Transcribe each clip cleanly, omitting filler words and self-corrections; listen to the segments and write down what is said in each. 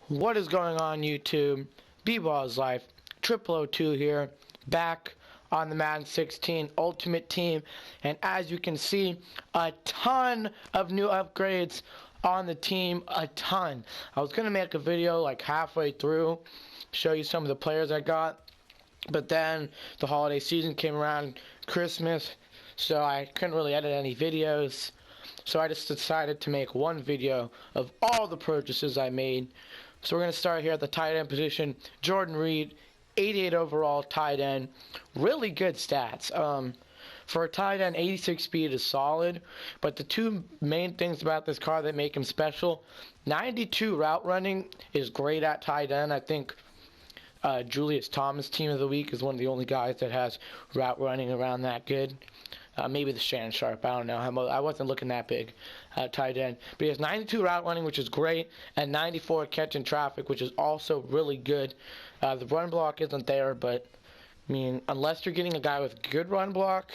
What is going on, YouTube? B-Ball's Life, 0002 here, back on the Madden 16 Ultimate Team, and as you can see, a ton of new upgrades on the team, a ton. I was going to make a video like halfway through, show you some of the players I got, but then the holiday season came around, Christmas, so I couldn't really edit any videos. So I just decided to make one video of all the purchases I made. So we're going to start here at the tight end position. Jordan Reed, 88 overall tight end. Really good stats. For a tight end, 86 speed is solid. But the two main things about this card that make him special, 92 route running is great at tight end. I think Julius Thomas, Team of the Week, is one of the only guys that has route running around that good. Maybe the Shannon Sharp, I don't know. I wasn't looking that big tight end. But he has 92 route running, which is great, and 94 catch in traffic, which is also really good. The run block isn't there, but, I mean, unless you're getting a guy with good run block,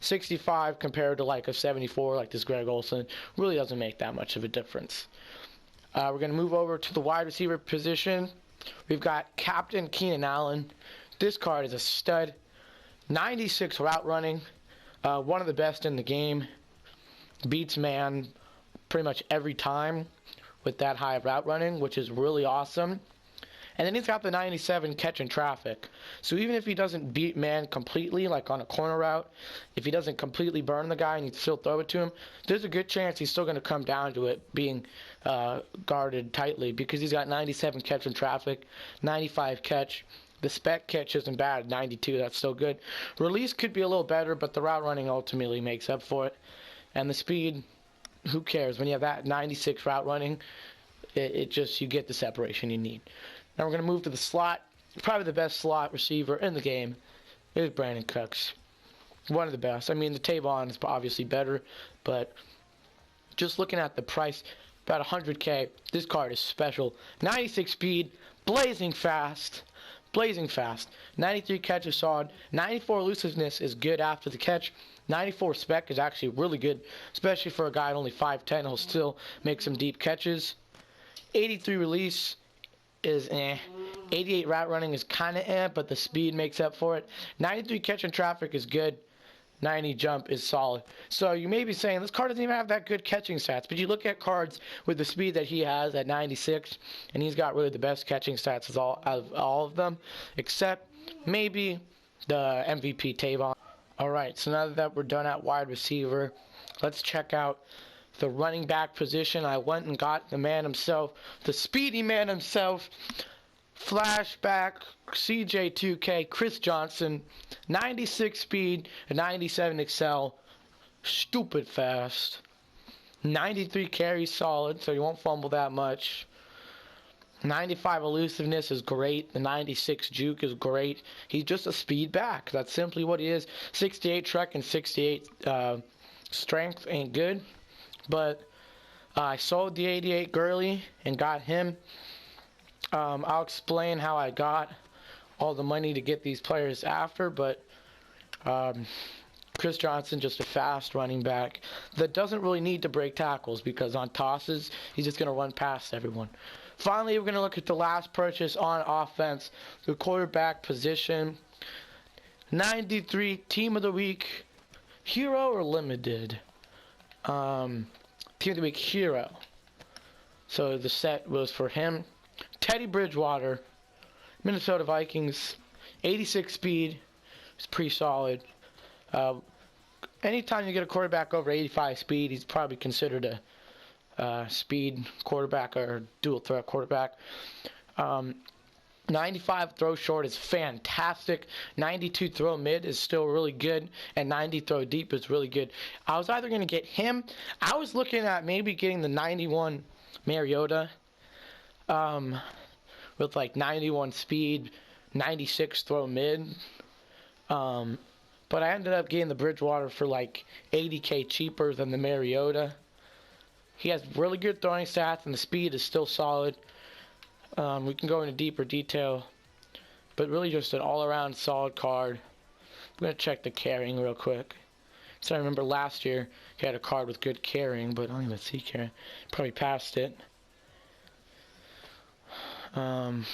65 compared to like a 74 like this Greg Olsen really doesn't make that much of a difference. We're going to move over to the wide receiver position. We've got Captain Keenan Allen. This card is a stud. 96 route running. One of the best in the game. Beats man pretty much every time with that high route running, which is really awesome. And then he's got the 97 catch in traffic. So even if he doesn't beat man completely, like on a corner route, if he doesn't completely burn the guy and you still throw it to him, there's a good chance he's still going to come down to it being guarded tightly because he's got 97 catch in traffic, 95 catch. The spec catch isn't bad, 92, that's still good. Release could be a little better, but the route running ultimately makes up for it. And the speed, who cares? When you have that 96 route running, it just, you get the separation you need. Now we're going to move to the slot. Probably the best slot receiver in the game is Brandon Cooks. One of the best. I mean, the Tavon is obviously better, but just looking at the price, about 100K, this card is special. 96 speed, blazing fast. 93 catch is solid. 94 elusiveness is good after the catch. 94 spec is actually really good, especially for a guy at only 5'10". He'll still make some deep catches. 83 release is eh. 88 route running is kind of eh, but the speed makes up for it. 93 catch in traffic is good. 90 jump is solid. So you may be saying this card doesn't even have that good catching stats, but you look at cards with the speed that he has at 96, and he's got really the best catching stats out of all of them, except maybe the MVP Tavon. Alright, so now that we're done at wide receiver, let's check out the running back position. I went and got the man himself, the speedy man himself, flashback CJ2K Chris Johnson, 96 speed, 97 excel, stupid fast, 93 carry solid, so you won't fumble that much. 95 elusiveness is great. The 96 juke is great. He's just a speed back. That's simply what he is. 68 truck and 68 strength ain't good, but I sold the 88 Gurley and got him. I'll explain how I got all the money to get these players after, but Chris Johnson, just a fast running back that doesn't really need to break tackles because on tosses, he's just going to run past everyone. Finally, we're going to look at the last purchase on offense, the quarterback position. 93 Team of the Week, hero or limited? Team of the Week hero. So the set was for him. Teddy Bridgewater, Minnesota Vikings, 86 speed, it's pretty solid. Anytime you get a quarterback over 85 speed, he's probably considered a speed quarterback or dual threat quarterback. 95 throw short is fantastic. 92 throw mid is still really good, and 90 throw deep is really good. I was either going to get him. I was looking at maybe getting the 91 Mariota. With like 91 speed, 96 throw mid. But I ended up getting the Bridgewater for like 80K cheaper than the Mariota. He has really good throwing stats and the speed is still solid. We can go into deeper detail, but really just an all-around solid card. I'm going to check the carrying real quick. So I remember last year he had a card with good carrying, but I don't even see carrying. Probably passed it. Um,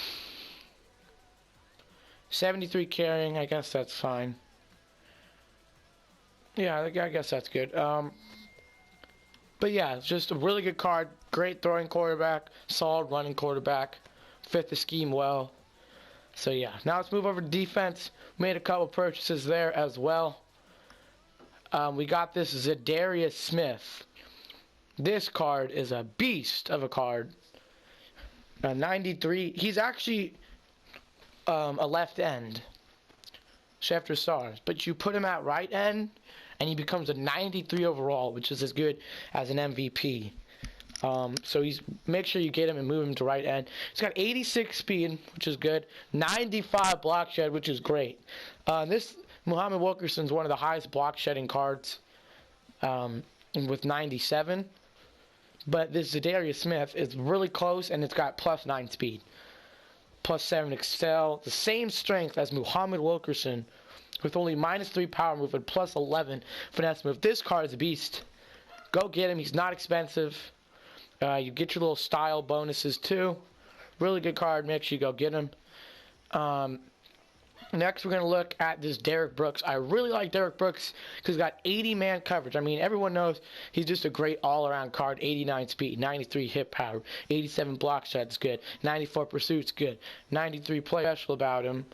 73 carrying, I guess that's fine. Yeah, I guess that's good. But yeah, it's just a really good card. Great throwing quarterback, solid running quarterback, fit the scheme well. So yeah, now let's move over to defense. Made a couple purchases there as well. We got this Zadarius Smith. This card is a beast of a card. 93. He's actually a left end. Schefter stars, but you put him at right end, and he becomes a 93 overall, which is as good as an MVP. So make sure you get him and move him to right end. He's got 86 speed, which is good. 95 block shed, which is great. This Muhammad Wilkerson's one of the highest block shedding cards, with 97. But this Zadarius Smith is really close, and it's got +9 speed, +7 excel, the same strength as Muhammad Wilkerson, with only -3 power move and +11 finesse move. This card is a beast. Go get him. He's not expensive. You get your little style bonuses too. Really good card. Make sure you go get him. Next, we're going to look at this Derrick Brooks. I really like Derrick Brooks because he's got 80-man coverage. I mean, everyone knows he's just a great all-around card. 89 speed, 93 hit power, 87 block shots, good. 94 pursuits, good. 93 play. Special about him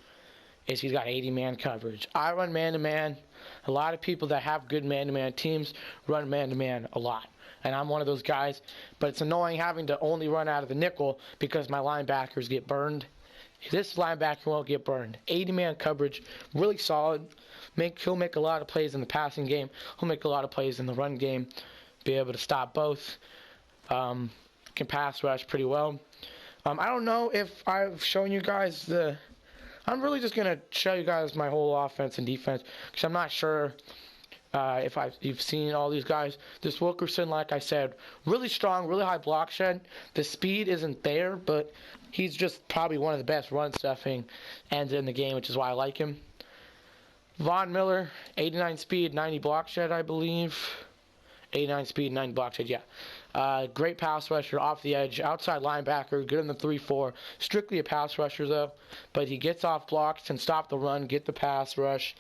is he's got 80-man coverage. I run man-to-man. A lot of people that have good man-to-man teams run man-to-man a lot. And I'm one of those guys. But it's annoying having to only run out of the nickel because my linebackers get burned. This linebacker won't get burned. 80-man coverage, really solid. He'll make a lot of plays in the passing game. He'll make a lot of plays in the run game. Be able to stop both. Can pass rush pretty well. I don't know if I've shown you guys the... I'm really just going to show you guys my whole offense and defense because I'm not sure if you've seen all these guys. This Wilkerson, like I said, really strong, really high block shed. The speed isn't there, but he's just probably one of the best run stuffing ends in the game, which is why I like him. Von Miller, 89 speed, 90 block shed, I believe. 89 speed, 90 block shed, yeah. Great pass rusher off the edge, outside linebacker, good in the 3-4. Strictly a pass rusher, though. But he gets off blocks and stop the run, get the pass rush.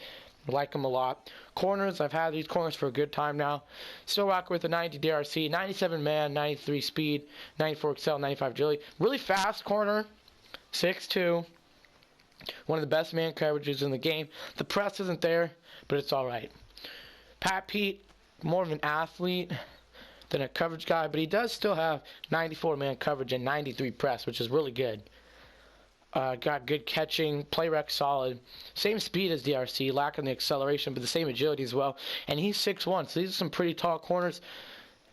I like him a lot. Corners, I've had these corners for a good time now. Still rocking with the 90 DRC, 97 man, 93 speed, 94 excel, 95 agility. Really fast corner, 6'2". One of the best man coverages in the game. The press isn't there, but it's all right. Pat Pete, more of an athlete than a coverage guy, but he does still have 94 man coverage and 93 press, which is really good. Got good catching, play rec solid. Same speed as DRC, lacking the acceleration, but the same agility as well. And he's 6'1", so these are some pretty tall corners.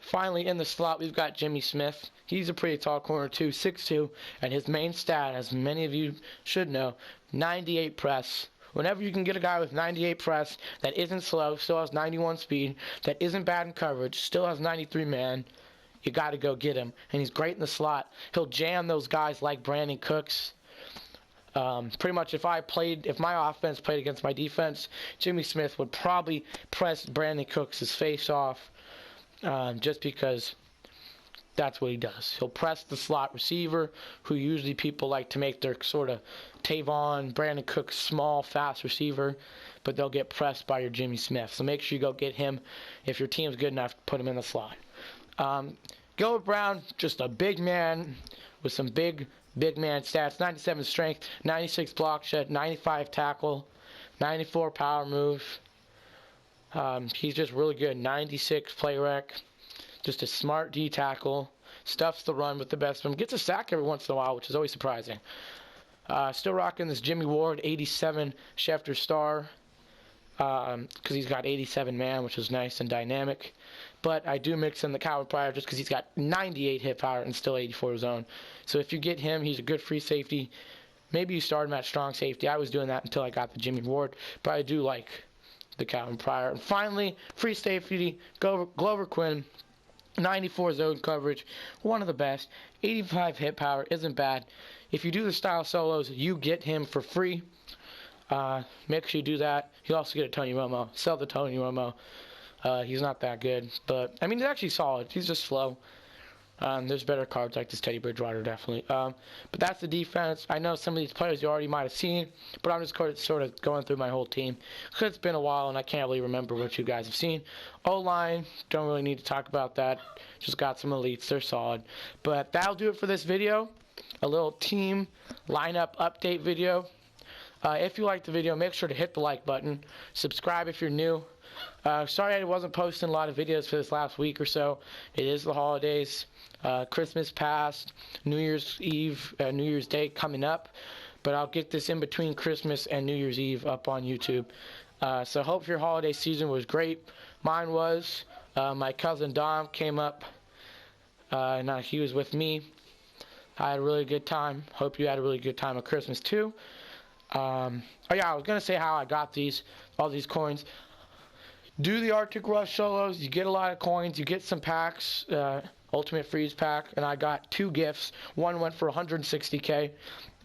Finally, in the slot, we've got Jimmy Smith. He's a pretty tall corner too, 6'2", and his main stat, as many of you should know, 98 press. Whenever you can get a guy with 98 press that isn't slow, still has 91 speed, that isn't bad in coverage, still has 93 man, you got to go get him. And he's great in the slot. He'll jam those guys like Brandon Cooks. Pretty much if my offense played against my defense, Jimmy Smith would probably press Brandon Cooks' face off, just because that's what he does. He'll press the slot receiver, who usually people like to make their sort of Tavon, Brandon Cooks small, fast receiver, but they'll get pressed by your Jimmy Smith. So make sure you go get him if your team's good enough to put him in the slot. Gilbert Brown, just a big man with some big man stats. 97 strength, 96 block shed, 95 tackle, 94 power move. He's just really good. 96 play rec. Just a smart D tackle. Stuffs the run with the best of them. Gets a sack every once in a while, which is always surprising. Still rocking this Jimmy Ward 87 Schefter star. Because he's got 87 man, which is nice and dynamic. But I do mix in the Calvin Pryor just because he's got 98 hit power and still 84 zone. So if you get him, he's a good free safety. Maybe you start him at strong safety. I was doing that until I got the Jimmy Ward. But I do like the Calvin Pryor. And finally, free safety, Glover Quinn. 94 zone coverage, one of the best. 85 hit power, isn't bad. If you do the style solos, you get him for free. Make sure you do that. You also get a Tony Romo. Sell the Tony Romo. He's not that good, but I mean he's actually solid. He's just slow. There's better cards like this Teddy Bridgewater, definitely. But that's the defense. I know some of these players you already might have seen, but I'm just sort of going through my whole team because it's been a while and I can't really remember what you guys have seen. O-line, don't really need to talk about that. Just got some elites. They're solid. But that'll do it for this video. A little team lineup update video. If you liked the video, make sure to hit the like button. Subscribe if you're new. Sorry I wasn't posting a lot of videos for this last week or so. It is the holidays. Christmas passed, New Year's Eve, New Year's Day coming up, but I'll get this in between Christmas and New Year's Eve up on YouTube. So hope your holiday season was great. Mine was. My cousin Dom came up, and he was with me. I had a really good time. Hope you had a really good time at Christmas too. Oh yeah, I was gonna say how I got all these coins. Do the Arctic Rush solos, you get a lot of coins, you get some packs, Ultimate Freeze pack, and I got 2 gifts. One went for 160k,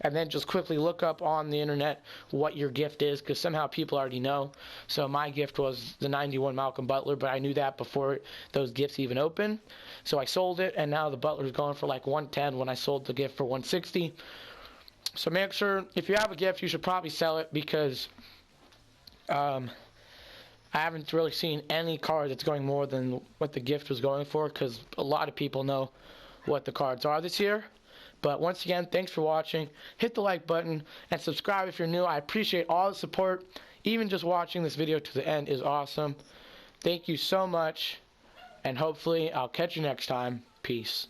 and then just quickly look up on the internet what your gift is, because somehow people already know. So my gift was the 91 Malcolm Butler, but I knew that before those gifts even opened. So I sold it, and now the Butler's going for like 110 when I sold the gift for 160. So make sure, if you have a gift, you should probably sell it, because I haven't really seen any card that's going more than what the gift was going for, because a lot of people know what the cards are this year. But once again, thanks for watching. Hit the like button and subscribe if you're new. I appreciate all the support. Even just watching this video to the end is awesome. Thank you so much, and hopefully I'll catch you next time. Peace.